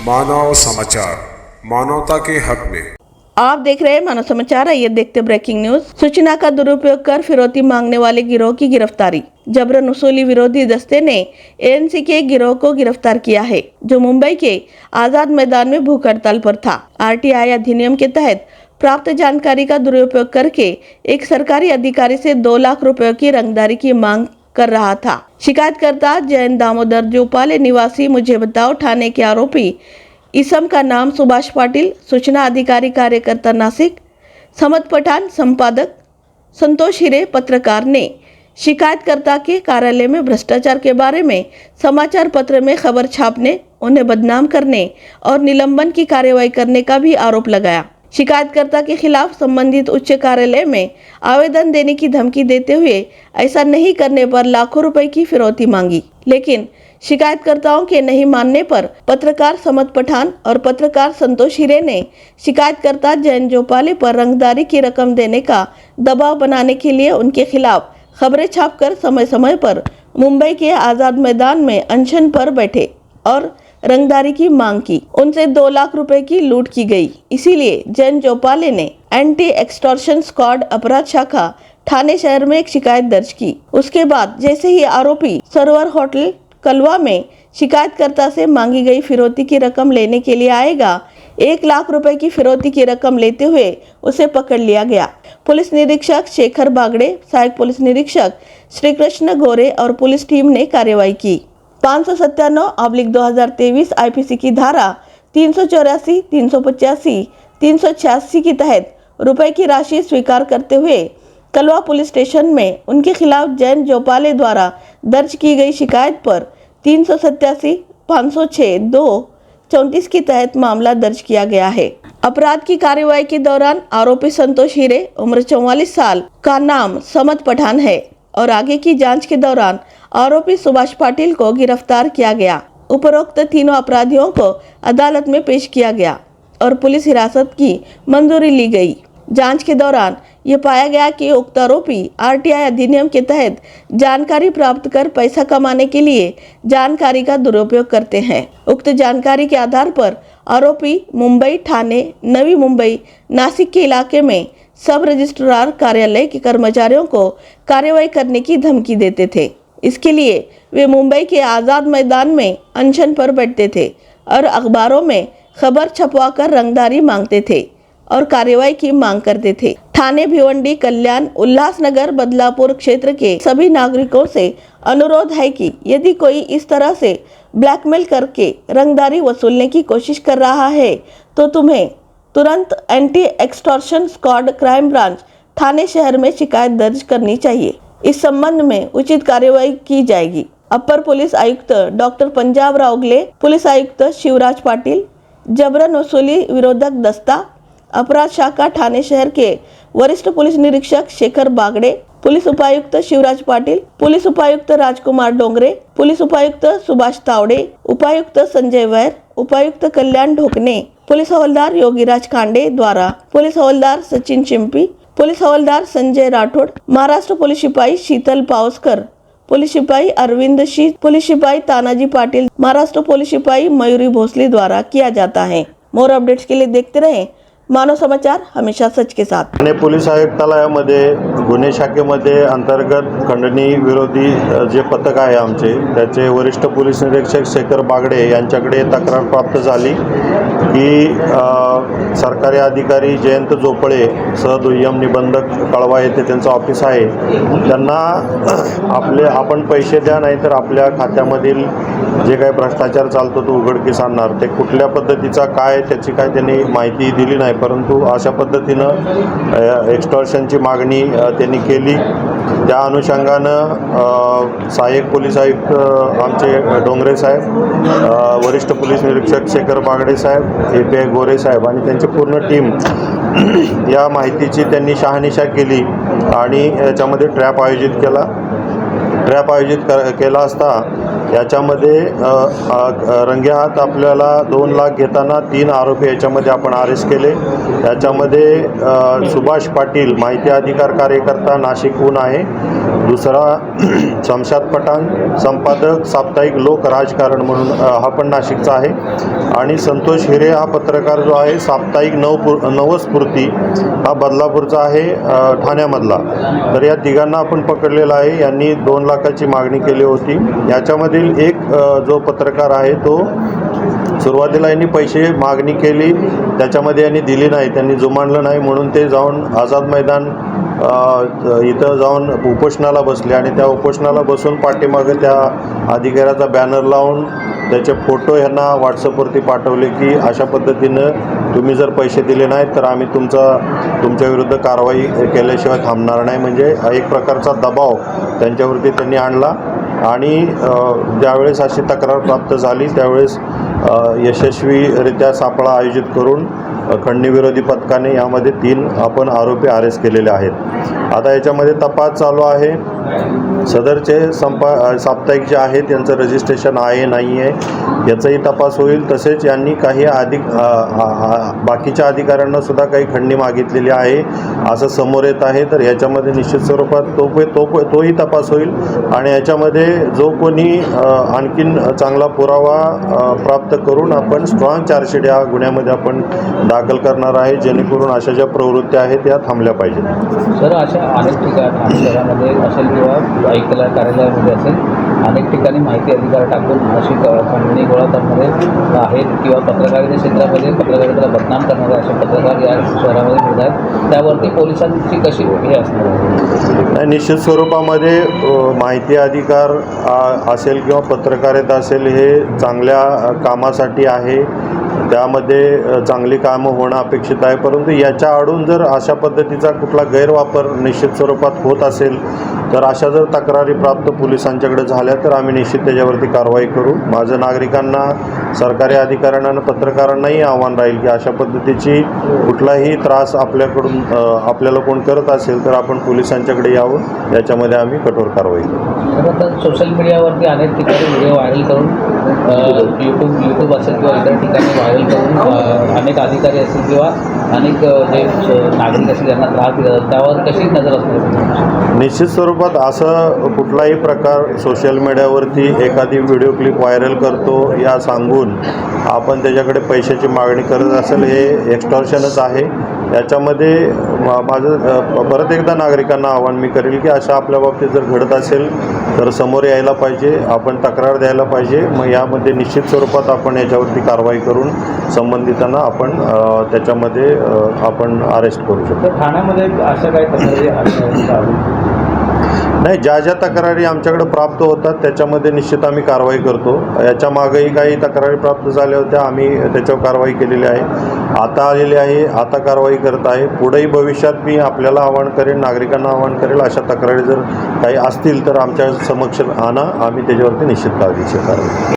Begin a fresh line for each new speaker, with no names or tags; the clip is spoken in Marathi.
मानव समाचार, मानवता के हक में।
आप देख रहे हैं मानव समाचार। आइए देखते ब्रेकिंग न्यूज। सूचना का दुरुपयोग कर फिरौती मांगने वाले गिरोह की गिरफ्तारी। जबरन वसूली विरोधी दस्ते ने एएनसी के गिरोह को गिरफ्तार किया है, जो मुंबई के आजाद मैदान में भूख हड़ताल पर था। आरटीआई अधिनियम के तहत प्राप्त जानकारी का दुरुपयोग करके एक सरकारी अधिकारी से 2 लाख रुपए की रंगदारी की मांग कर रहा था। शिकायतकर्ता जैन दामोदर जोपाले निवासी मुझे बताओ थाने के आरोपी इसम का नाम सुभाष पाटिल, सूचना अधिकारी कार्यकर्ता नासिक, समद पठान संपादक, संतोष हिरे पत्रकार ने शिकायतकर्ता के कार्यालय में भ्रष्टाचार के बारे में समाचार पत्र में खबर छापने, उन्हें बदनाम करने और निलंबन की कार्रवाई करने का भी आरोप लगाया। शिकायतकर्ता के खिलाफ संबंधित उच्च कार्यालय में आवेदन देने की धमकी देते हुए ऐसा नहीं करने पर लाखों रुपए की फिरौती मांगी, लेकिन शिकायतकर्ताओं के नहीं मानने पर पत्रकार समद पठान और पत्रकार संतोष हिरे ने शिकायतकर्ता जैन जोपाले पर रंगदारी की रकम देने का दबाव बनाने के लिए उनके खिलाफ खबरें छापकर समय समय पर मुंबई के आजाद मैदान में अनशन पर बैठे और रंगदारी की मांग की। उनसे 2 लाख रुपए की लूट की गई। इसीलिए जैन जोपाले ने एंटी एक्सटॉर्शन स्क्वाड अपराध शाखा ठाणे शहर में एक शिकायत दर्ज की। उसके बाद जैसे ही आरोपी सरोवर होटल कलवा में शिकायतकर्ता से मांगी गई फिरौती की रकम लेने के लिए आएगा, 1 लाख रुपए की फिरौती की रकम लेते हुए उसे पकड़ लिया गया। पुलिस निरीक्षक शेखर बागड़े, सहायक पुलिस निरीक्षक श्री कृष्ण गोरे और पुलिस टीम ने कार्रवाई की। 597/2023 आईपीसी की धारा 384, 385, 386 के तहत रुपए की राशि स्वीकार करते हुए कलवा पुलिस स्टेशन में उनके खिलाफ जैन जोपाले द्वारा दर्ज की गई शिकायत पर 387, 506, 2, 34 के तहत मामला दर्ज किया गया है। अपराध की कार्रवाई के दौरान आरोपी संतोष हिरे उम्र 44 साल का नाम समद पठान है और आगे की जांच के दौरान आरोपी सुभाष पाटिल को गिरफ्तार किया गया। उपरोक्त तीनों अपराधियों को अदालत में पेश किया गया और पुलिस हिरासत की मंजूरी ली गई। जांच के दौरान ये पाया गया कि उक्त आरोपी आरटीआई अधिनियम के तहत जानकारी प्राप्त कर पैसा कमाने के लिए जानकारी का दुरुपयोग करते हैं। उक्त जानकारी के आधार पर आरोपी मुंबई, ठाणे, नवी मुंबई, नासिक के इलाके में सब रजिस्ट्रार कार्यालय के कर्मचारियों को कार्रवाई करने की धमकी देते थे। इसके लिए वे मुंबई के आजाद मैदान में अनशन पर बैठते थे और अखबारों में खबर छपवाकर रंगदारी मांगते थे और कार्रवाई की मांग करते थे। ठाणे, भिवंडी, कल्याण, उल्लासनगर, बदलापुर क्षेत्र के सभी नागरिकों से अनुरोध है कि यदि कोई इस तरह से ब्लैकमेल करके रंगदारी वसूलने की कोशिश कर रहा है तो तुम्हें तुरंत anti extortion squad crime branch Thane शहर में शिकायत दर्ज करनी चाहिए। इस संबंध में उचित कार्रवाई की जाएगी। अपर पुलिस आयुक्त डॉक्टर पंजाब राव उगले, पुलिस आयुक्त शिवराज पाटिल, जबरन वसूली विरोधक दस्ता अपराध शाखा ठाणे शहर के वरिष्ठ पुलिस निरीक्षक शेखर बागड़े, पुलिस उपायुक्त शिवराज पाटिल, पुलिस उपायुक्त राजकुमार डोंगरे, पुलिस उपायुक्त सुभाष तावड़े, उपायुक्त संजय वैर, उपायुक्त कल्याण ढोकने, पुलिस हवलदार योगीराज खांडे द्वारा पुलिस हवलदार सचिन चिंपी, पुलिस हवलदार संजय राठौड़, महाराष्ट्र पुलिस सिपाही शीतल पावसकर, पुलिस सिपाही अरविंद शी, पुलिस सिपाही तानाजी पाटिल, महाराष्ट्र पुलिस सिपाही मयूरी भोसले द्वारा किया जाता है। मोर अपडेट्स के लिए देखते रहें मानव समाचार, हमेशा सच के साथ।
ठाणे पोलीस आयुक्तालयामध्ये गुन्हे शाखेमध्ये अंतर्गत खंडणी विरोधी जे पथक आहे आमचे, त्याचे वरिष्ठ पोलीस निरीक्षक शेखर बागडे यांच्याकडे तक्रार प्राप्त झाली की सरकारी अधिकारी जयंत जोपळे सहदुय्यम निबंधक कळवा येथे त्यांचं ऑफिस आहे, त्यांना आपण पैसे द्या नाहीतर आपल्या खात्यामधील जे काही भ्रष्टाचार चालतो तो उघडकीस आणणार। ते कुठल्या पद्धतीचा काय त्याची काय त्यांनी माहिती दिली नाही, परंतु अशा पद्धतीनं एक्सटॉर्शनची मागणी त्यांनी केली। त्या अनुषंगानं सहाय्यक पोलीस आयुक्त आमचे डोंगरे साहेब, वरिष्ठ पोलीस निरीक्षक शेखर बागडे साहेब, एपीआय गोरे साहेब आणि त्यांची पूर्ण टीम या माहितीची त्यांनी शहानिशा केली आणि याच्यामध्ये ट्रॅप आयोजित केला असता याच्यामध्ये रंगेहात आपल्याला 2 लाख घेताना 3 आरोपी याच्यामध्ये आपण अरेस्ट केले। याच्यामध्ये सुभाष पाटील माहिती अधिकार कार्यकर्ता नाशिकहून आहे, दुसरा शमशाद पठाण, संपादक साप्ताहिक लोक राजकारण म्हणून हा पण नाशिकचा आहे. आणि संतोष हिरे हा पत्रकार जो आहे साप्ताहिक नवस्फूर्ती हा बदलापूरचा आहे, ठाण्यामधला. तर या तिघांना आपण पकडलेला आहे. यांनी 2 लाखाची मागणी केली होती. याच्यामधील एक जो पत्रकार आहे तो सुरुवातीला यांनी पैसे मागणी केली, त्याच्यामध्ये यांनी दिली नाही, त्यांनी जुमानलं नाही, म्हणून ते जाऊन आझाद मैदान इथं जाऊन उपोषणाला बसले. आणि त्या उपोषणाला बसून पाठीमागं त्या अधिकाऱ्याचा बॅनर लावून त्याचे फोटो ह्यांना व्हॉट्सअपवरती पाठवले की अशा पद्धतीनं तुम्ही जर पैसे दिले नाहीत तर आम्ही तुमच्या विरुद्ध कारवाई केल्याशिवाय थांबणार नाही. म्हणजे एक प्रकारचा दबाव त्यांच्यावरती त्यांनी आणला. आणि ज्यावेळेस अशी तक्रार प्राप्त झाली त्यावेळेस यशस्वीरित्या सापळा आयोजित करून खंडणीविरोधी पथकाने यामध्ये 3 आपण आरोपी अरेस्ट केलेले आहेत. आता याच्यामध्ये तपास चालू आहे. सदरचे साप्ताहिक जे आहे त्यांचं रजिस्ट्रेशन आहे नाही आहे याचाही तपास होईल. तसेच यांनी काही बाकीच्या अधिकाऱ्यांना सुद्धा काही खंडणी मागितलेली आहे असं समोर येत आहे. तर याच्यामध्ये निश्चित स्वरूपात तोही तपास होईल. आणि याच्यामध्ये जो कोणी आणखीन चांगला पुरावा प्राप्त करून आपण स्ट्रॉंग चार्जशीट या गुन्ह्यामध्ये आपण दाखल करणार आहे, जेणेकरून अशा ज्या प्रवृत्ती आहेत त्या थांबल्या पाहिजेत.
सर, अशा अनेक ठिकाणी शहरामध्ये असेल किंवा आयुक्त कार्यालयामध्ये असेल, अनेक ठिकाणी माहिती अधिकार टाकून अशी खंडणी गोळा करणारे आहेत किंवा पत्रकारिता क्षेत्रामध्ये पत्रकारितेला बदनाम करणारे असे पत्रकार या शहरामध्ये मिळत आहेत. त्यावरती पोलिसांची कशी हे असणार आहे?
निश्चित स्वरूपामध्ये माहिती अधिकार असेल किंवा पत्रकारिता असेल हे चांगल्या कामासाठी आहे, त्यामध्ये चांगली कामं होणं अपेक्षित आहे. परंतु याच्या आडून जर अशा पद्धतीचा कुठला गैरवापर निश्चित स्वरूपात होत असेल तर अशा जर तक्रारी प्राप्त पोलिसांच्याकडे झाल्या तर आम्ही निश्चित त्याच्यावरती कारवाई करू. माझं नागरिकांना, सरकारी अधिकाऱ्यांना आणि पत्रकारांनाही आव्हान राहील की अशा पद्धतीची कुठलाही त्रास आपल्याला कोण करत असेल तर आपण पोलिसांच्याकडे यावं, याच्यामध्ये आम्ही कठोर कारवाई करू.
तर सोशल मीडियावरती अनेक ठिकाणी व्हिडिओ व्हायरल करून यूट्यूब असेल किंवा इतर ठिकाणी व्हायरल करून अनेक अधिकारी असतील किंवा अनेक जे नागरिक असतील यांना त्रास दिला जातो, त्यावर कशी नजर असणार?
निश्चित स्वरूपात असं कुठलाही प्रकार सोशल मीडियावरती एखादी व्हिडिओ क्लिप व्हायरल करतो या सांगून आपण त्याच्याकडे पैशाची मागणी करत असेल हे एक्स्टॉर्शनच आहे. याच्यामध्ये माझं परत एकदा नागरिकांना आव्हान मी करेल की अशा आपल्या बाबतीत जर घडत असेल तर समोर यायला पाहिजे, आपण तक्रार द्यायला पाहिजे. मग यामध्ये निश्चित स्वरूपात आपण याच्यावरती कारवाई करून संबंधितांना आपण त्याच्यामध्ये आपण अरेस्ट करू शकतो.
ठाण्यामध्ये अशा काही तक्रारी
नाही, ज्या तक्रारी आमच्याकडे प्राप्त होतात त्याच्यामध्ये निश्चित आम्ही कारवाई करतो. याच्या मागेही काही तक्रारी प्राप्त झाल्या होत्या, आम्ही त्याच्यावर कारवाई केलेली आहे. आता आलेली आहे, आता कारवाई करत आहे. पुढेही भविष्यात मी आपल्याला आवाहन करेन, नागरिकांना आवाहन करेल, अशा तक्रारी जर काही असतील तर आमच्या समक्ष आणा, आम्ही त्याच्यावरती निश्चित काळजीची कारवाई.